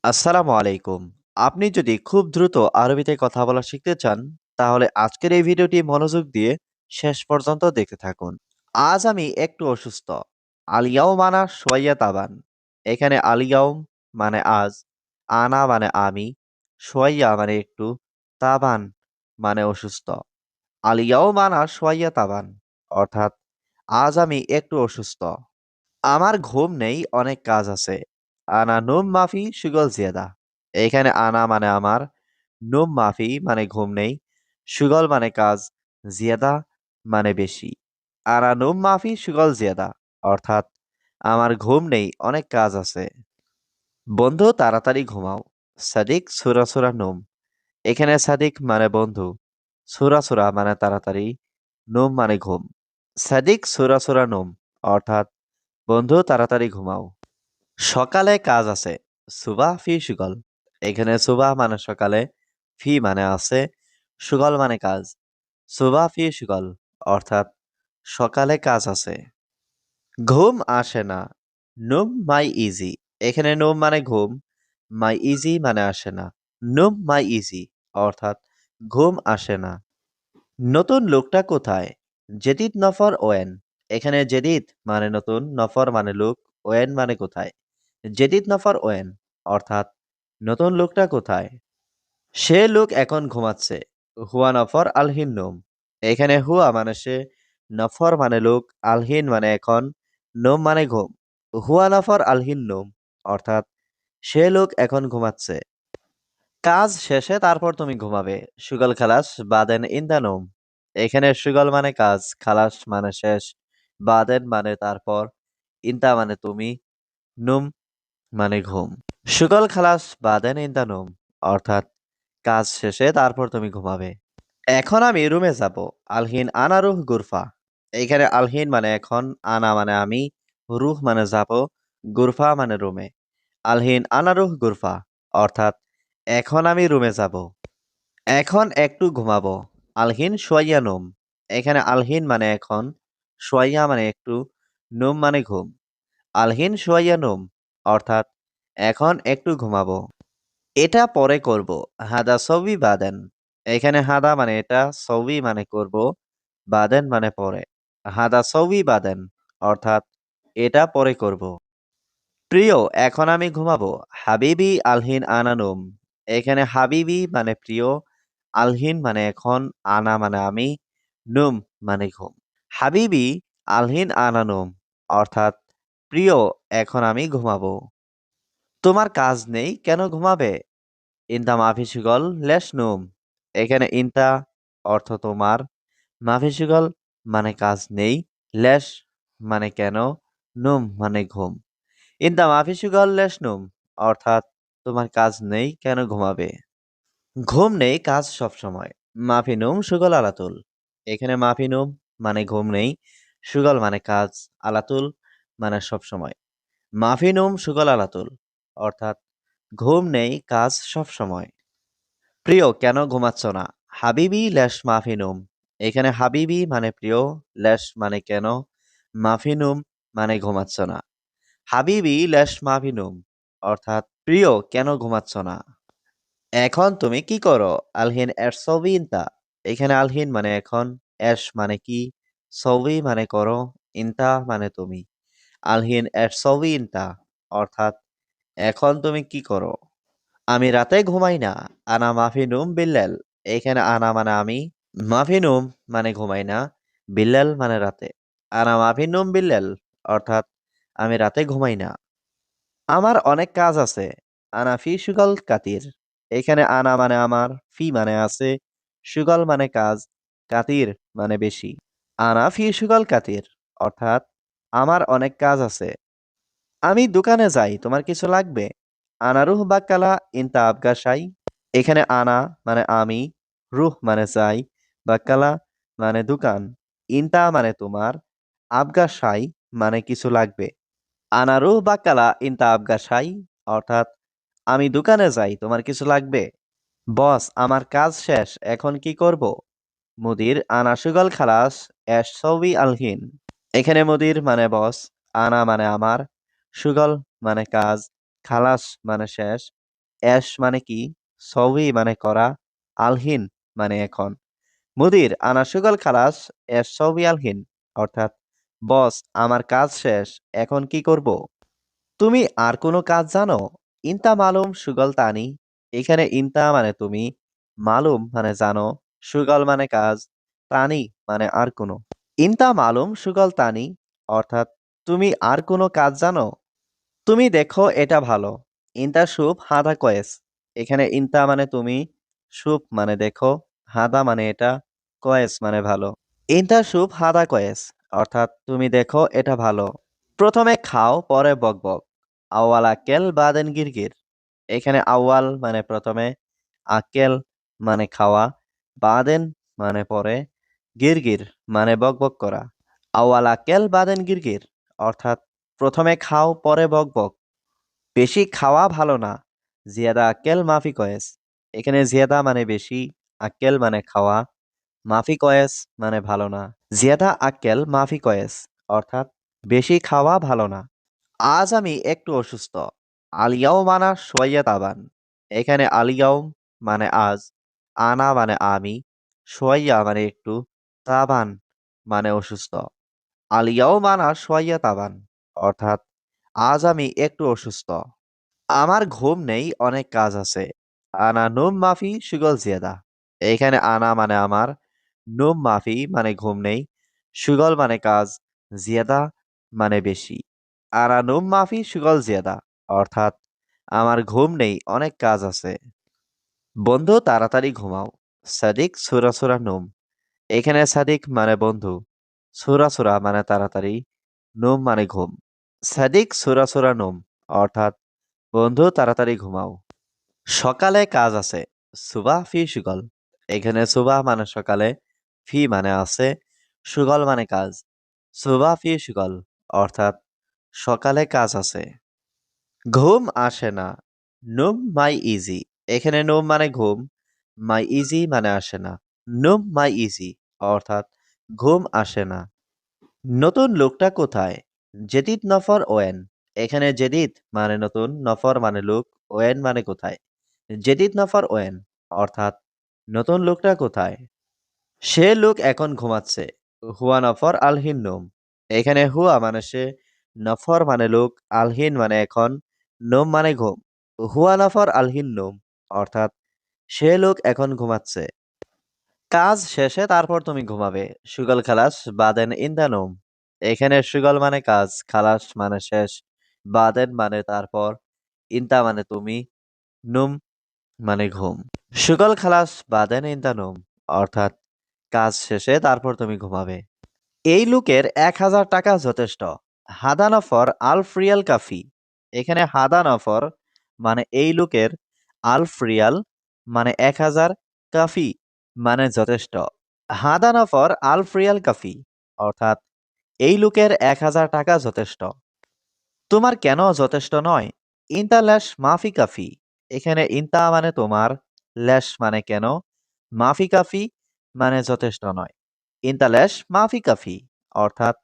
আসসালামু আলাইকুম। আপনি যদি খুব দ্রুত আরবিতে কথা বলা শিখতে চান, তাহলে আজকের এই ভিডিওটি মনোযোগ দিয়ে শেষ পর্যন্ত দেখতে থাকুন। আজ আমি একটু অসুস্থ। আল-ইয়াউম আনা শুওয়াইয়া তাবান। এখানে আল-ইয়াউম মানে আজ, আনা মানে আমি, শুওয়াইয়া মানে একটু, তাবান মানে অসুস্থ। আল-ইয়াউম আনা শুওয়াইয়া তাবান অর্থাৎ আজ আমি একটু অসুস্থ। আমার ঘুম নেই, অনেক কাজ আছে। আনা নুম মাফি শুগল জিয়াদা। এখানে আনা মানে আমার, নুম মাফি মানে ঘুম নেই, শুগল মানে কাজ, জিয়াদা মানে বেশি। আনা নুম মাফি শুগল জিয়াদা অর্থাৎ আমার ঘুম নেই, অনেক কাজ আছে। বন্ধু তাড়াতাড়ি ঘুমাও। সাদিক সুরা সুরা নুম। এখানে সাদিক মানে বন্ধু, সুরা সুরা মানে তাড়াতাড়ি, নুম মানে ঘুম। সাদিক সুরা সুরা নুম অর্থাৎ বন্ধু তাড়াতাড়ি ঘুমাও। সকালে কাজ আছে। সুবাহ ফি সুগল। এখানে সুবাহ মানে সকালে, ফি মানে আছে, সুগল মানে কাজ। সুবাহ ফি সুগল অর্থাৎ সকালে কাজ আছে। ঘুম আসে না। নুম মাই ইজি। এখানে নুম মানে ঘুম, মাই ইজি মানে আসে না। নুম মাই ইজি অর্থাৎ ঘুম আসে না। নতুন লোকটা কোথায়? জেদিদ নফর ওয়েন। এখানে জেদিদ মানে নতুন, নফর মানে লোক, ওয়েন মানে কোথায়। জেদিদ নফর ওয়েন অর্থাৎ নতুন লোকটা কোথায়। সে লোক এখন ঘুমাচ্ছে। হুয়া নফর আলহিন নোম। এখানে হুয়া মানে সে, নফর মানে লোক, আলহিন মানে এখন, নোম মানে ঘুম। হুয়া নফর আলহিন নোম অর্থাৎ সে লোক এখন ঘুমাচ্ছে। কাজ শেষে তারপর তুমি ঘুমাবে। সুগল খালাস বাদেন ইন্দা নোম। এখানে সুগল মানে কাজ, খালাস মানে শেষ, বাদেন মানে তারপর, ইন্তা মানে তুমি, নুম মানে ঘুম। সুগল খালাস বাদেন ইন্দা নোম অর্থাৎ কাজ শেষে তারপর তুমি ঘুমাবে। এখন আমি রুমে যাব। আলহিন আনা রুহ গুরফা। এইখানে আলহিন মানে এখন, আনা মানে আমি, রুহ মানে যাব, গুরফা মানে রুমে। আলহিন আনা রুহ গুরফা অর্থাৎ এখন আমি রুমে যাব। এখন একটু ঘুমাবো। আলহিন সোয়াইয়া নোম। এখানে আলহিন মানে এখন, সোয়াইয়া মানে একটু, নোম মানে ঘুম। আলহিন সোয়াইয়া নোম অর্থাৎ এখন একটু ঘুমাবো। এটা পরে করব। হাদা সবই বাদেন। এখানে হাদা মানে এটা, সবই মানে করব, বাদেন মানে পরে। হাদা সবই বাদেন অর্থাৎ এটা পরে করব। প্রিয়, এখন আমি ঘুমাবো। হাবিবি আলহিন আনানুম। এখানে হাবিবি মানে প্রিয়, আলহিন মানে এখন, আনা মানে আমি, নুম মানে ঘুম। হাবিবি আলহিন আনানুম অর্থাৎ প্রিয়, এখন আমি ঘুমাবো। তোমার কাজ নেই, কেন ঘুমাবে? ইনতা মাফি সুগল লেশ নুম। এখানে ইনতা অর্থ তোমার, মাফি সুগল মানে কাজ নেই, লেশ মানে কেন, নুম মানে ঘুম। ইনতা মাফি সুগল লেশ নুম অর্থাৎ তোমার কাজ নেই, কেন ঘুমাবে? ঘুম নেই, কাজ সব সময়। মাফি নুম সুগল আলাতুল। এখানে মাফি নুম মানে ঘুম নেই, সুগল মানে কাজ, আলাতুল মানে সব সময়। মাফি নুম সুগল আলাতুল অর্থাৎ ঘুম নেই, কাজ সব সময়। প্রিয়, কেন ঘুমাচ্ছ না? হাবিবি ল্যাশ মাফিনুম। এখানে হাবিবি মানে প্রিয়, ল্যাশ মানে কেন, মাফিনুম মানে ঘুমাচ্ছ না। হাবিবি ল্যাশ মাফিনুম অর্থাৎ প্রিয়, কেন ঘুমাচ্ছ না? এখন তুমি কি করো? আলহিন এর সবই ইনতা। এখানে আলহিন মানে এখন, এস মানে কি, সবই মানে করো, ইনতা মানে তুমি। আলহিন এর সবই ইনতা অর্থাৎ এখন তুমি কি করো? আমি রাতে ঘুমাই না। আনা মাফিনুম বিল্লাল। এখানে আনা মানে আমি, মাফিনুম মানে ঘুমাই না, বিল্লাল মানে রাতে। আনা মাফিনুম বিল্লাল অর্থাৎ আমি রাতে ঘুমাই না। আমার অনেক কাজ আছে। আনা ফি সুগল কাতির। এখানে আনা মানে আমার, ফি মানে আছে, সুগল মানে কাজ, কাতির মানে বেশি। আনা ফি সুগল কাতির অর্থাৎ আমার অনেক কাজ আছে। আমি দোকানে যাই, তোমার কিছু লাগবে? আনা রুহ বাক্কালা ইনতা আবগা শাই। এখানে আনা মানে আমি, রুহ মানে যাই, বাক্কালা মানে দোকান, ইনতা মানে তোমার, আবগা শাই মানে কিছু লাগবে। আনা রুহ বাক্কালা ইনতা আবগা শাই অর্থাৎ আমি দোকানে যাই, তোমার কিছু লাগবে? বস, আমার কাজ শেষ, এখন কি করব? মুদির আনা সুগল খালাস এস সবই আলহিন। এখানে মুদির মানে বস, আনা মানে আমার, সুগল মানে কাজ, খালাস মানে শেষ, এস মানে কি, সউই মানে করা, আলহিন মানে এখন। মুদির আনা সুগল খালাস, এস সউই আলহিন, অর্থাৎ বস আমার কাজ শেষ, এখন কি করব? তুমি আর কোনো কাজ জানো? ইনতা মালুম সুগল তানি। এখানে ইনতা মানে তুমি, মালুম মানে জানো, সুগল মানে কাজ, তানি মানে আর কোনো। ইনতা মালুম সুগল তানি, অর্থাৎ তুমি আর কোনো কাজ জানো? তুমি দেখো এটা ভালো। ইনতা সুপ হাদা কয়েস। এখানে ইনতা মানে তুমি, সুপ মানে দেখো, হাদা মানে এটা, কয়েস মানে ভালো। ইনতা সুপ হাদা কয়েস, অর্থাৎ তুমি দেখো এটা ভালো। প্রথমে খাও পরে বকবক। আওয়াল আক্কেল বাদেন গিরগির। এখানে আওয়াল মানে প্রথমে, আক্কেল মানে খাওয়া, বাদেন মানে পরে, গিরগির মানে বকবক করা। আওয়াল আক্কেল বাদেন গিরগির, অর্থাৎ প্রথমে খাও পরে বকবক। বেশি খাওয়া ভালো না। জিয়াদা আক্কেল মাফি কয়েস। এখানে জিয়াদা মানে বেশি, আক্কেল মানে খাওয়া, মাফি কয়েস মানে ভালো না। জিয়াদা আক্কেল মাফি কয়েস, অর্থাৎ বেশি খাওয়া ভালো না। আজ আমি একটু অসুস্থ। আলিয়াও মানা সোয়াইয়া তাবান। এখানে আলিয়াউম মানে আজ, আনা মানে আমি, সোয়াইয়া মানে একটু, তাবান মানে অসুস্থ। আলিয়াও মানা সোয়াইয়া তাবান, অর্থাৎ আজ আমি একটু অসুস্থ। আমার ঘুম নেই, অনেক কাজ আছে। আনা নুম মাফি সুগল জিয়াদা। এইখানে আনা মানে আমার, নুম মাফি মানে ঘুম নেই, সুগল মানে কাজ, জিয়াদা মানে বেশি। আনা নুম মাফি সুগল জিয়াদা, অর্থাৎ আমার ঘুম নেই, অনেক কাজ আছে। বন্ধু তাড়াতাড়ি ঘুমাও। সাদিক সুরা সুরা নুম। এখানে সাদিক মানে বন্ধু, সুরা সুরা মানে তাড়াতাড়ি, নুম মানে ঘুম। সাদিক সুরা সুরা নুম, অর্থাৎ বন্ধু তাড়াতাড়ি ঘুমাও। সকালে কাজ আছে। সুবাহ ফি সুগল। এখানে সুবাহ মানে সকালে, ফি মানে আছে, সুগল মানে কাজ। সুবাহ ফি সুগল, অর্থাৎ সকালে কাজ আছে। ঘুম আসে না। নুম মাই ইজি। এখানে নুম মানে ঘুম, মাই ইজি মানে আসে না। নুম মাই ইজি, অর্থাৎ ঘুম আসে না। নতুন লোকটা কোথায়? জেদিদ নফর ওয়েন। এখানে জেদিদ মানে নতুন, নফর মানে লোক, ওয়েন মানে কোথায়। জেদিদ নফর ওয়েন, অর্থাৎ নতুন লোকটা কোথায়? সে লোক এখন ঘুমাচ্ছে। হুয়া নফর আলহিন নোম। এখানে হুয়া মানে সে, নফর মানে লোক, আলহিন মানে এখন, নোম মানে ঘুম। হুয়া নফর আলহিন নোম, অর্থাৎ সে লোক এখন ঘুমাচ্ছে। কাজ শেষে তারপর তুমি ঘুমাবে। সুগল খালাস বাদেন ইন্দা নোম। এখানে সুগল মানে কাজ, খালাস মানে শেষ, বাদেন মানে তারপর, ইন্তা মানে তুমি, নুম মানে ঘুম। সুগল খালাস বাদেন ইন্দা নোম, অর্থাৎ কাজ শেষে তারপর তুমি ঘুমাবে। এই লোকের 1,000 টাকা যথেষ্ট। হাদা নফর আলফ রিয়াল কাফি। এখানে হাদা নফর মানে এই লোকের, আলফ রিয়াল মানে 1,000, কাফি মানে যথেষ্ট। হাদা নফর আলফ রিয়াল কাফি, অর্থাৎ এই লোকের 1,000 টাকা যথেষ্ট। তোমার কেন যথেষ্ট নয়? ইনতা ল্যাশ মাফি কাফি। এখানে ইনতা মানে তোমার, ল্যাশ মানে কেন, মাফি কাফি মানে যথেষ্ট নয়। ইনতা ল্যাশ মাফি কাফি, অর্থাৎ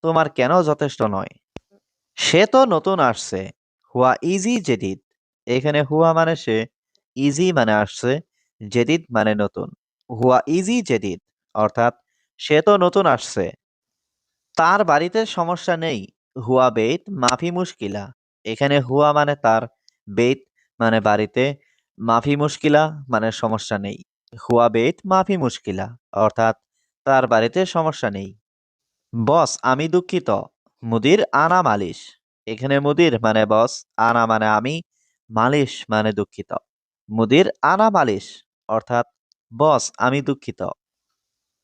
তোমার কেন যথেষ্ট নয়। সে তো নতুন আসছে। হুয়া ইজি জেদিদ। এখানে হুয়া মানে সে, ইজি মানে আসছে, জেদিদ মানে নতুন। হুয়া ইজি জেদিদ, অর্থাৎ সে তো নতুন আসছে। তার বাড়িতে সমস্যা নেই। হুয়া বেইত মাফি মুশকিলা। এখানে হুয়া মানে তার, বেইত মানে বাড়িতে, মাফি মুশকিলা মানে সমস্যা নেই। হুয়া বেইত মাফি মুশকিলা, অর্থাৎ তার বাড়িতে সমস্যা নেই। বস আমি দুঃখিত। মুদির আনা মালিশ। এখানে মুদির মানে বস, আনা মানে আমি, মালিশ মানে দুঃখিত। মুদির আনা মালিশ, অর্থাৎ বস আমি দুঃখিত।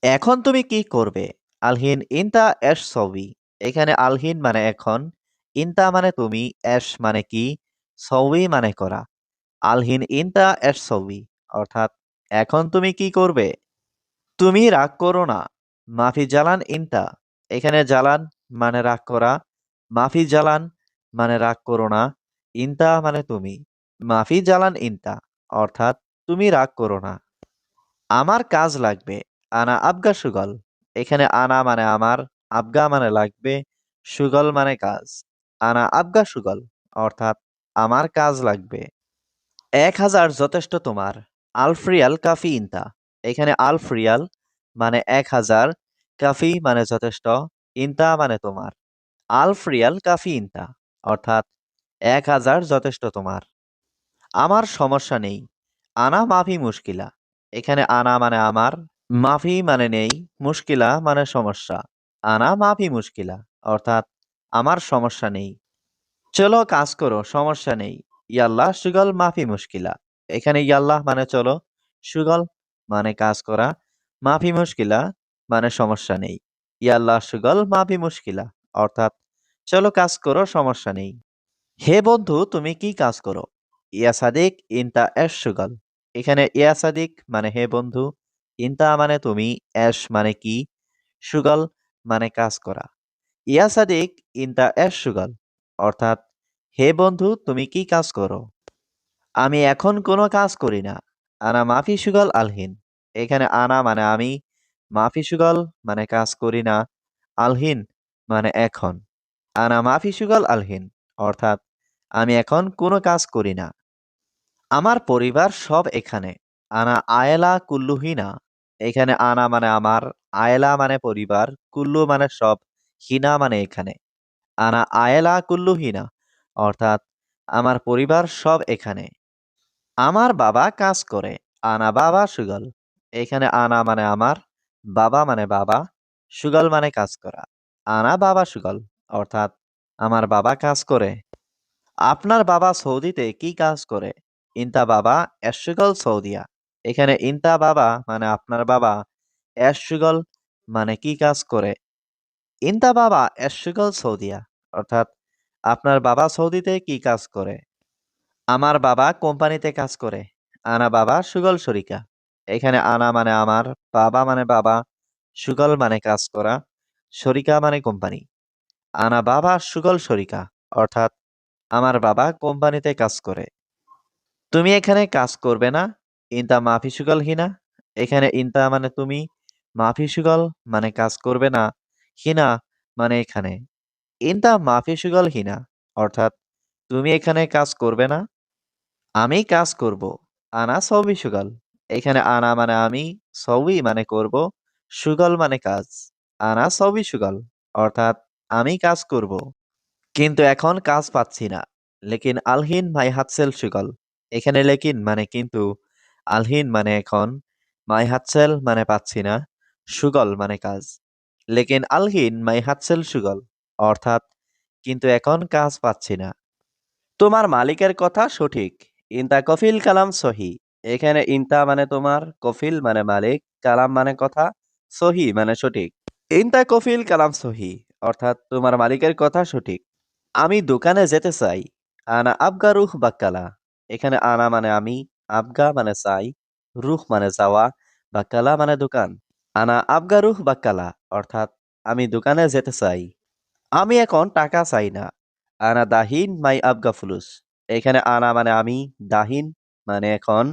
এখন তুমি কি করবে? আলহিন ইনতা এশ সবি। এখানে আলহিন মানে এখন, ইনতা মানে তুমি, এশ মানে কি, সবি মানে করা। আলহিন ইনতা এশ সবি, অর্থাৎ এখন তুমি কি করবে? তুমি রাগ করো না। মাফি জালান ইনতা। এখানে জালান মানে রাগ করা, মাফি জালান মানে রাগ করো না, ইনতা মানে তুমি। মাফি জালান ইনতা, অর্থাৎ তুমি রাগ করো না। আমার কাজ লাগবে। আনা আবগা সুগল। এখানে আনা মানে আমার, আবগা মানে লাগবে, সুগল মানে কাজ। আনা আবগা সুগল, অর্থাৎ আমার কাজ লাগবে। 1000 যথেষ্ট তোমার। আলফ রিয়াল কাফি ইনতা। এখানে আলফ রিয়াল মানে 1000, কাফি মানে যথেষ্ট, ইনতা মানে তোমার। আলফ রিয়াল কাফি ইনতা অর্থাৎ 1000 যথেষ্ট তোমার। আমার সমস্যা নেই। আনা মাফি মুশকিলা। এখানে আনা মানে আমার, মাফি মানে নেই, মুশকিলা মানে সমস্যা। আনা মাফি মুশকিলা অর্থাৎ আমার সমস্যা নেই। চলো কাজ করো, সমস্যা নেই। ইয়াল্লাহ শুগল মাফি মুশকিলা। এখানে ইয়াল্লাহ মানে চলো, শুগল মানে কাজ করা, মাফি মুশকিলা মানে সমস্যা নেই। ইয়াল্লাহ শুগল মাফি মুশকিলা অর্থাৎ চলো কাজ করো, সমস্যা নেই। হে বন্ধু, তুমি কি কাজ করো? ইয়া সাদিক ইনতা এশ শুগল। এখানে ইয়া সাদিক মানে হে বন্ধু, ইনতা মানে তুমি, এশ মানে কি, শুগল মানে কাজ করা। ইয়া সাদিক ইনতা এশ শুগল অর্থাৎ হে বন্ধু, তুমি কি কাজ করো? আমি এখন কোনো কাজ করি না। আনা মাফি শুগল আলহিন। এখানে আনা মানে আমি, মাফি শুগল মানে কাজ করি না, আলহিন মানে এখন। আনা মাফি শুগল আলহিন অর্থাৎ আমি এখন কোনো কাজ করি না। আমার পরিবার সব এখানে। আনা আয়েলা কুল্লু হিনা। এখানে আনা মানে আমার, আয়েলা মানে পরিবার, কুল্লু মানে সব, হিনা মানে এখানে। আনা আয়েলা কুল্লু হিনা অর্থাৎ আমার পরিবার সব এখানে। আমার বাবা কাজ করে। আনা বাবা সুগল। এখানে আনা মানে আমার, বাবা মানে বাবা, সুগল মানে কাজ করা। আনা বাবা সুগল অর্থাৎ আমার বাবা কাজ করে। আপনার বাবা সৌদিতে কি কাজ করে? ইনতা বাবা এশগল সৌদিয়া। এখানে ইনতা বাবা মানে আপনার বাবা, এশগল মানে কি কাজ করে। ইনতা বাবা এশগল সৌদিয়া অর্থাৎ আপনার বাবা সৌদিতে কি কাজ করে। আমার বাবা কোম্পানিতে কাজ করে। আনা বাবা সুগল শরিকা। এখানে আনা মানে আমার, বাবা মানে বাবা, সুগল মানে কাজ করা, শরিকা মানে কোম্পানি। আনা বাবা সুগল শরিকা অর্থাৎ আমার বাবা কোম্পানিতে কাজ করে। তুমি এখানে কাজ করবে না? ইনতা মাফি সুগল হিনা। এখানে ইনতা মানে তুমি, মাফি সুগল মানে কাজ করবে না, হিনা মানে এখানে। ইনতা মাফি সুগল হিনা অর্থাৎ তুমি এখানে কাজ করবে না? আমি কাজ করব। আনা সবই সুগল। এখানে আনা মানে আমি, সবই মানে করব, সুগল মানে কাজ। আনা সবই সুগল অর্থাৎ আমি কাজ করব। কিন্তু এখন কাজ পাচ্ছি না। লেকিন আলহিন মাই হাতসেল সুগল। এখানে লেকিন মানে কিন্তু, আলহিন মানে এখন, মাই হাতসেল মানে পাচ্ছি না, সুগল মানে কাজ। লেকিন আলহিন মাই হাতসেল সুগল অর্থাৎ কিন্তু এখন কাজ পাচ্ছি না। তোমার মালিকের কথা সঠিক। ইনতা কফিল কালাম সহি। এখানে ইনতা মানে তোমার, কফিল মানে মালিক, কালাম মানে কথা, সহি মানে সঠিক। ইনতা কফিল কালাম সহি অর্থাৎ তোমার মালিকের কথা সঠিক। আমি দোকানে যেতে চাই। আনা আবগা রুহ বাক্কালা। এখানে আনা মানে আমি, আবগা মানে চাই, রুহ মানে যাওয়া, বাক্কালা মানে দোকান। আনা আবগা রুহ বাক্কালা অর্থাৎ আমি দোকানে যেতে চাই। আমি এখন টাকা চাই না। আনা দাহিন মাই আবগা ফুলুস। এখানে আনা মানে আমি, দাহিন মানে এখন,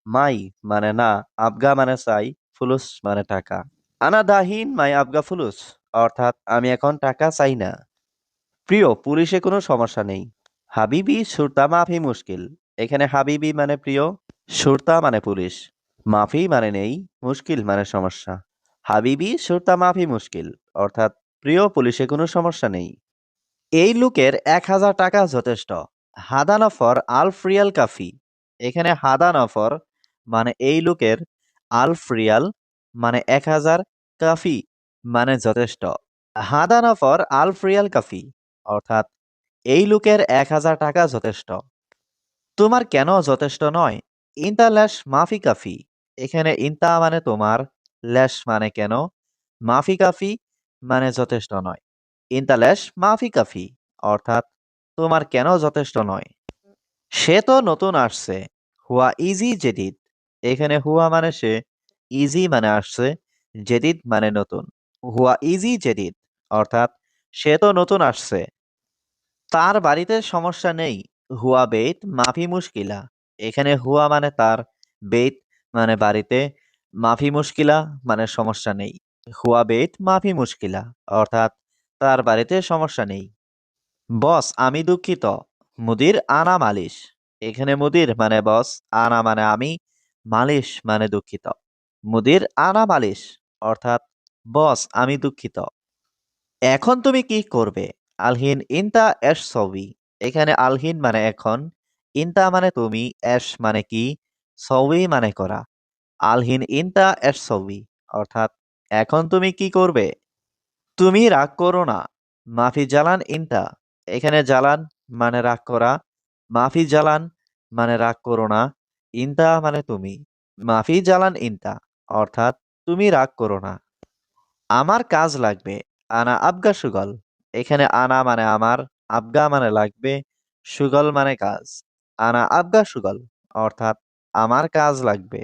মাই মানে না, আবগা মানে চাই, ফুলুস মানে টাকা। আনা দাহিন মাই আবগা ফুলুস অর্থাৎ আমি এখন টাকা চাই না। প্রিয়, পুলিশে কোনো সমস্যা নেই। হাবিবি সুরতা মাফি মুশকিল। এখানে হাবিবি মানে প্রিয়, সুরতা মানে পুলিশ, মাফি মানে নেই, মুশকিল মানে সমস্যা। হাবিবি সুরতা মাফি মুশকিল অর্থাৎ প্রিয়, পুলিশে কোনো সমস্যা নেই। এই লোকের 1000 টাকা যথেষ্ট। হাদা নফর আলফ রিয়াল কাফি। এখানে হাদা নফর মানে এই লোকের, আলফ রিয়াল মানে 1000, কাফি মানে যথেষ্ট। হাদা নফর আলফ রিয়াল কাফি অর্থাৎ এই লোকের 1000 টাকা যথেষ্ট। তোমার কেন যথেষ্ট নয়? ইনতা ল্যাশ মাফি কাফি। এখানে ইনতা মানে তোমার, ল্যাশ মানে কেন, মাফি কাফি মানে যথেষ্ট নয়। ইনতা ল্যাশ মাফি কাফি অর্থাৎ তোমার কেন যথেষ্ট নয়। সে তো নতুন আসছে। হুয়া ইজি জেদিদ। এখানে হুয়া মানে সে, ইজি মানে আসছে, জেদিদ মানে নতুন। হুয়া ইজি জেদিদ অর্থাৎ সে তো নতুন আসছে। তার বাড়িতে সমস্যা নেই। হুয়া বেত মাফি মুশকিলা। এখানে হুয়া মানে তার, বেত মানে বাড়িতে, মাফি মুশকিলা মানে সমস্যা নেই। হুয়া বেত মাফি মুশকিলা অর্থাৎ তার বাড়িতে সমস্যা নেই। বস, আমি দুঃখিত। মুদির আনা মালিশ। এখানে মুদির মানে বস, আনা মানে আমি, মালিশ মানে দুঃখিত। মুদির আনা মালিশ, অর্থাৎ বস আমি দুঃখিত। এখন তুমি কি করবে? আলহিন ইনতা এশ সবি। এখানে আলহিন মানে এখন, ইনতা মানে তুমি, এশ মানে কি, সবি মানে করা। আলহিন ইনতা এশ সবি, অর্থাৎ এখন তুমি কি করবে? তুমি রাগ করো না। মাফি জালান ইনতা। এখানে জালান মানে রাগ করা, মাফি জালান মানে রাগ করো না, ইনতা মানে তুমি। মাফি জালান ইনতা, অর্থাৎ তুমি রাগ করো না। আমার কাজ লাগবে। আনা আবগা সুগল। এখানে আনা মানে আমার, আবগা মানে লাগবে, সুগল মানে কাজ। আনা আবগা সুগল, অর্থাৎ আমার কাজ লাগবে।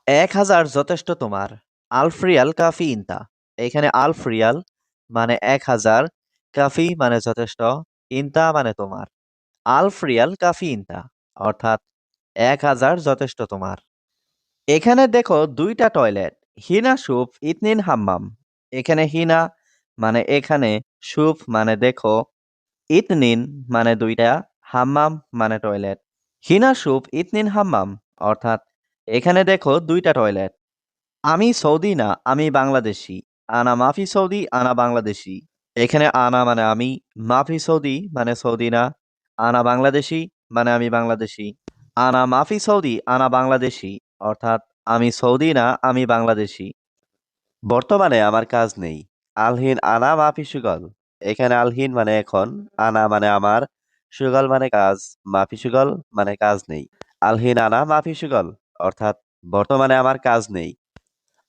১,০০০ যথেষ্ট তোমার। আলফ রিয়াল কাফি ইনতা। এখানে আলফ রিয়াল মানে ১,০০০, কাফি মানে যথেষ্ট, ইনতা মানে তোমার। আলফ রিয়াল কাফি ইনতা, অর্থাৎ ১,০০০ যথেষ্ট তোমার। এখানে দেখো ২টা টয়লেট। হিনা সুপ ইতনিন হাম্মাম। এখানে হিনা মানে এখানে, সুপ মানে দেখো, ইতনিন মানে ২টা, হাম্মাম মানে টয়লেট। হিনা সুপ ইতনিন হাম্মাম, অর্থাৎ এখানে দেখো ২টা টয়লেট। আমি সৌদি না, আমি বাংলাদেশী। আনা মাফি সৌদি, আনা বাংলাদেশী। এখানে আনা মানে আমি, মাফি সৌদি মানে সৌদি না, আনা বাংলাদেশী মানে আমি বাংলাদেশী। আনা মাফি সৌদি, আনা বাংলাদেশী, অর্থাৎ আমি সৌদি না, আমি বাংলাদেশী। বর্তমানে আমার কাজ নেই। আলহিন আনা মাফি সুগল। এখানে আলহিন মানে এখন, আনা মানে আমার, সুগল মানে কাজ, মাফি সুগল মানে কাজ নেই। আলহিন আনা মাফি সুগল, অর্থাৎ বর্তমানে আমার কাজ নেই।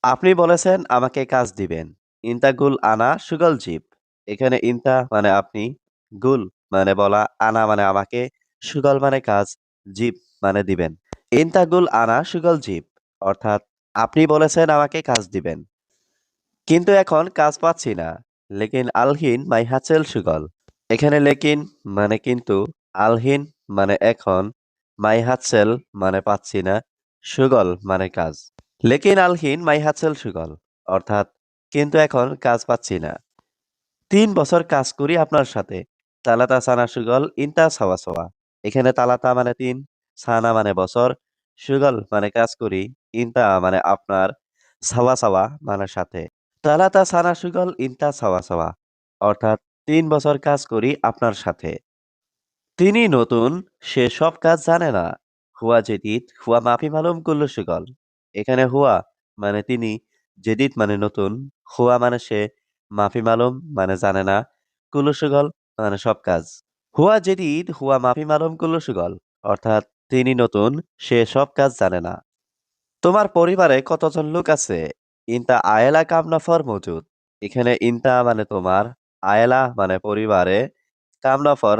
আপনি বলেছেন আমাকে কাজ দিবেন। ইনতা গুল আনা সুগল জীব। এখানে ইনতা মানে আপনি, গুল মানে বলা, আনা মানে আমাকে, সুগল মানে কাজ, জীব মানে দিবেন। ইনতা গুল আনা সুগল জীব, অর্থাৎ আপনি বলেছেন আমাকে কাজ দিবেন, কিন্তু এখন কাজ পাচ্ছি না। লেকিন আলহিন মাই হাচেল সুগল। এখানে লেকিন মানে কিন্তু, আলহিন মানে এখন, মাই হাচেল মানে পাচ্ছি না, সুগল মানে কাজ। লেকিন আলহিন মাই হাচেল সুগল, অর্থাৎ কিন্তু এখন কাজ পাচ্ছি না। ৩ বছর কাজ করি আপনার সাথে। তালাতা সানা সুগল ইনতা সাওয়া সাওয়া। এখানে তালাতা মানে ৩, সানা মানে বছর, সুগল মানে কাজ করি, ইনতা মানে আপনার, সাওয়া সাওয়া মানে সাথে। তালাতা সানা সুগল ইনতা সাওয়া সাওয়া, অর্থাৎ ৩ বছর কাজ করি আপনার সাথে। তিনি নতুন, সে সব কাজ জানে না। হুয়া জেদিদ, হুয়া মাফি মালুম কুল্লু সুগল। এখানে হুয়া মানে তিনি, জেদিদ মানে নতুন, হুয়া মানে সে, মাফি মালুম মানে জানে না, কুল্লু সুগল মানে সব কাজ। হুয়া জেদিদ, হুয়া মাফি মালুম কুল্লু সুগল, অর্থাৎ তিনি নতুন, সে সব কাজ জানে না। তোমার পরিবারে কতজন লোক আছে? ইনতা আয়েলা কাম নফর মজুদ। এখানে ইনতা মানে তোমার, আয়েলা মানে পরিবারে, কাম নফর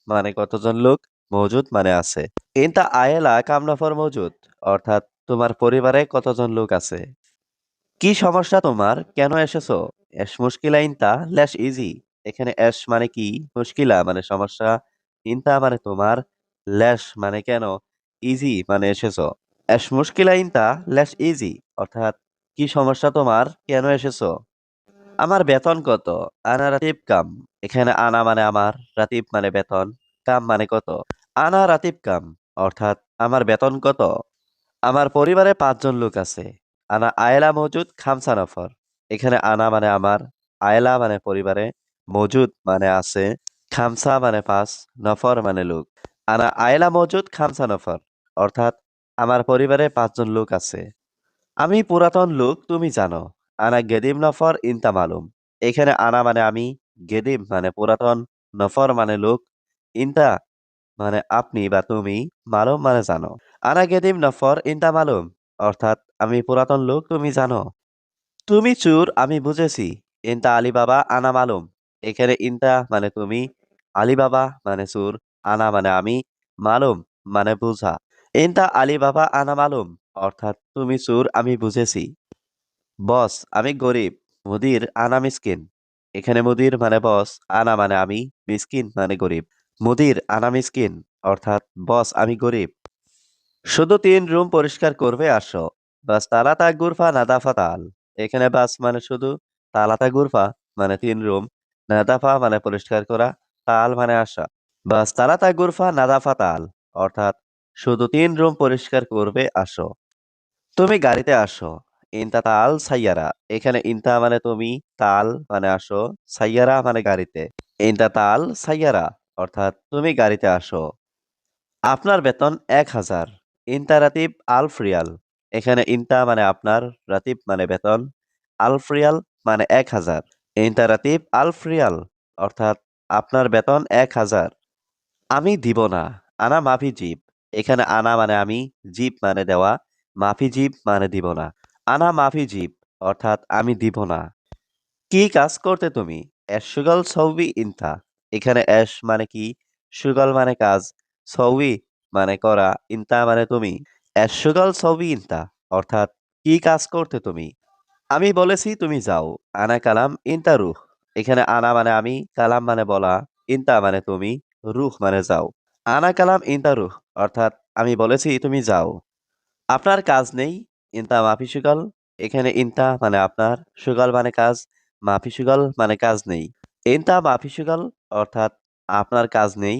মানে কতজন লোক, মজুদ মানে আছে। ইনতা আয়েলা কাম নফর মজুদ, অর্থাৎ তোমার পরিবারে কতজন লোক আছে। কি সমস্যা তোমার? কেন এসেছো? এস মুশকিলা ইনতা লেশ ইজি। এখানে এস মানে কি, মুশকিলা মানে সমস্যা, ইনতা মানে তোমার, লেশ মানে কেন, ইজি মানে এসেছো। এস মুশকিলা ইনতা লেশ ইজি, অর্থাৎ কি সমস্যা তোমার, কেন এসেছো। আমার বেতন কত? আনা রাতিব কাম। এখানে আনা মানে আমার, রাতিব মানে বেতন, কাম মানে কত। আনা রাতিব কাম, অর্থাৎ আমার বেতন কত। আমার পরিবারে ৫ জন লোক আছে। আনা আয়লা মজুদ খামসা নফর। এখানে আনা মানে আমার, আয়লা মানে পরিবারে, মজুদ মানে আছে, খামসা মানে ৫, নফর মানে লোক। আনা আয়লা মজুদ খামসা নফর, অর্থাৎ আমার পরিবারে ৫ জন লোক আছে। আমি পুরাতন লোক, তুমি জানো। আনা গেদিম নফর ইনতা মালুম। এখানে আনা মানে আমি, গেদিম মানে পুরাতন, নফর মানে লোক, ইনতা মানে আপনি বা তুমি, মালুম মানে জানো। আনা গেদিম নফর ইনতা মালুম, অর্থাৎ আমি পুরাতন লোক, তুমি জানো। তুমি চুর, আমি বুঝেছি। ইনতা আলিবাবা আনা মালুম। এখানে ইনতা মানে তুমি, আলিবাবা মানে চুর, আনা মানে আমি, মালুম মানে বুঝা। ইনতা আলিবাবা আনা মালুম, অর্থাৎ তুমি চুর, আমি বুঝেছি। বস, আমি গরিব। মুদির আনা মিসকিন। এখানে মুদির মানে বস, আনা মানে আমি, মিসকিন মানে গরিব। মুদির আনা মিসকিন, অর্থাৎ বস আমি গরিব। শুধু ৩ রুম পরিষ্কার করবে আসো। বাস তালাতা গুরফা নাদাফা তাল। এখানে বাস মানে শুধু, তালাতা গুরফা মানে ৩ রুম, নাদাফা মানে পরিষ্কার করা, তাল মানে আসা। বাস তালাতা গুরফা নাদাফা তাল, অর্থাৎ শুধু 3 রুম পরিষ্কার করবে আসো। তুমি গাড়িতে আসো। ইনতা তাল সাইয়ারা। এখানে ইনতা মানে তুমি, তাল মানে আসো, সাইয়ারা মানে গাড়িতে। ইনতা তাল সাইয়ারা অর্থাৎ তুমি গাড়িতে আসো। আপনার বেতন ১,০০০। ইনতা রাতিব আলফ রিয়াল। এখানে ইনতা মানে আপনার, রাতিব মানে বেতন, আলফ রিয়াল মানে ১,০০০। ইনতা রাতিব আলফ রিয়াল অর্থাৎ আপনার বেতন ১,০০০। আমি দিব না। আনা মাফি জিব। এখানে আনা মানে আমি, জিব মানে দেওয়া, মাফি জিব মানে দিব না। আনা মাফি জিব অর্থাৎ আমি দিব না। কি কাজ করতে তুমি? এসশুগাল সৌবি ইনতা। এখানে এস মানে কি, সুগাল মানে কাজ, সৌবি মানে করা, ইনতা মানে তুমি। এসশুগাল সৌবি ইনতা অর্থাৎ কি কাজ করতে তুমি? আমি বলেছি তুমি যাও। আনা কালাম ইনতা রুহ। এখানে আনা মানে আমি, কালাম মানে বলা, ইনতা মানে তুমি, রুহ মানে যাও। আনা কালাম ইনতা রুহ অর্থাৎ আমি বলেছি তুমি যাও। আপনার কাজ নেই। ইনতা মাফি সুগাল। এখানে ইনতা মানে আপনার, সুগাল মানে কাজ, মাফি সুগাল মানে কাজ নেই। ইনতা মাফি সুগাল অর্থাৎ আপনার কাজ নেই।